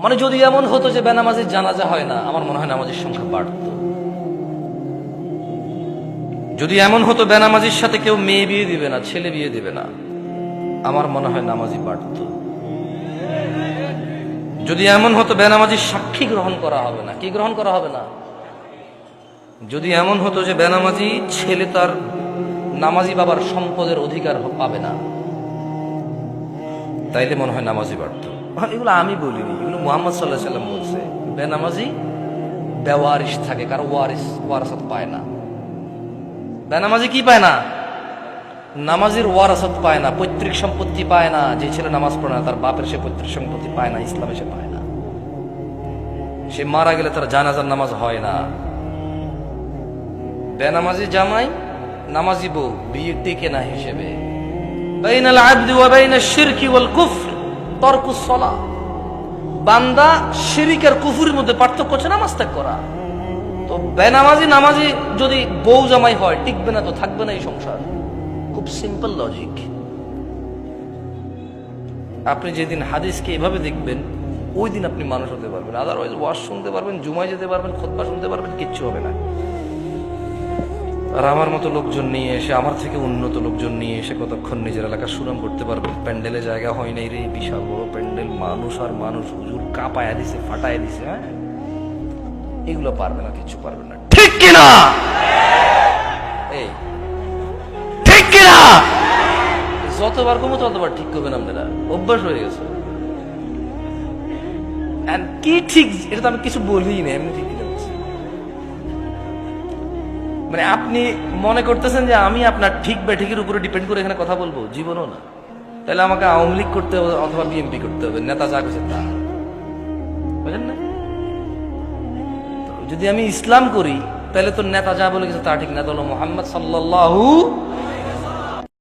মানে যদি এমন হতো যে বেনামাজির জানাজা হয় না, আমার মনে হয় নামাজের সংখ্যা বাড়ত। যদি এমন হতো বেনামাজির সাথে কেউ মেয়ে বিয়ে দিবে না, ছেলে বিয়ে দিবে না, আমার মনে হয় নামাজি বাড়ত। যদি এমন হতো বেনামাজির সাক্ষী গ্রহণ করা হবে না, কি গ্রহণ করা হবে না, যদি এমন হতো যে বেনামাজি ছেলে তার নামাজি বাবার সম্পদের অধিকার পাবে না, তাইলে মনে হয় নামাজি বাড়ত। এগুলো আমি বলিনি, এগুলো মুহাম্মদ সাল্লাল্লাহু আলাইহি সাল্লাম বলছে। বেনামাজি বেওয়ারিশ থাকে, কারো ওয়ারাসাত পায় না। বেনামাজি কি পায় না? নামাজির ওয়ারাসাত পায় না, পৈতৃক সম্পত্তি পায় না। যে ছেলে নামাজ পড়ে না তার বাপের সে পৈতৃক সম্পত্তি পায় না, ইসলামে সে পায় না। সে মারা গেলে তার জানাজার নামাজ হয় না। বেনামাজি জামাই নামাজি বউ বিয়ে টেকে না হিসেবে। বাইনাল আবদি ওয়া বাইনাশ শিরকি ওয়াল কুফর তারকুস সালাহ। বান্দা শিরিক আর কুফরের মধ্যে পার্থক্য হচ্ছে নামাজ ত্যাগ করা। তো বেনামাজি নামাজি যদি বউ জামাই হয়, টিকবে না তো, থাকবে না এই সংসার। খুব সিম্পল লজিক। আপনি যেদিন হাদিসকে এভাবে দেখবেন, ওই দিন আপনি মানুষ হতে পারবেন। আদারওয়াইজ ওয়াজ শুনতে পারবেন, জুমায় যেতে পারবেন, খুতবা শুনতে পারবেন, কিচ্ছু হবে না। আর আমার মতো লোকজন নিয়ে এসে, আমার থেকে উন্নত লোকজন নিয়ে এসে কতক্ষণ নিজের এলাকার সুনাম করতে পারবেন? প্যান্ডেলে জায়গা হয় নাই রে, বিশাল বড় প্যান্ডেল, মানুষ আর মানুষ, হুজুর কাঁপায়া দিছে, ফাটায় দিছে। হ্যাঁ, এগুলো পারবে না, কিছু পারবে না। ঠিক কিনা? এই ঠিক কিনা? যতবার কমো ততবার ঠিক করবেন আপনারা, অভ্যাস হয়ে গেছে। কি ঠিক, এটা তো আমি কিছু বলি না, এমনি ঠিক বলছি। মানে আপনি মনে করতেছেন যে আমি আপনার ঠিক বা ঠিকের উপরে ডিপেন্ড করে এখানে কথা বলবো? জীবনও না। তাহলে আমাকে আওয়ামী লীগ করতে হবে অথবা বিএনপি করতে হবে, নেতা যা করছে তা, বুঝলেন না? যদি আমি ইসলাম করি, তাহলে তো নেতা যা বলে গেছে তা ঠিক না, তো হলো মুহাম্মদ সাল্লাল্লাহু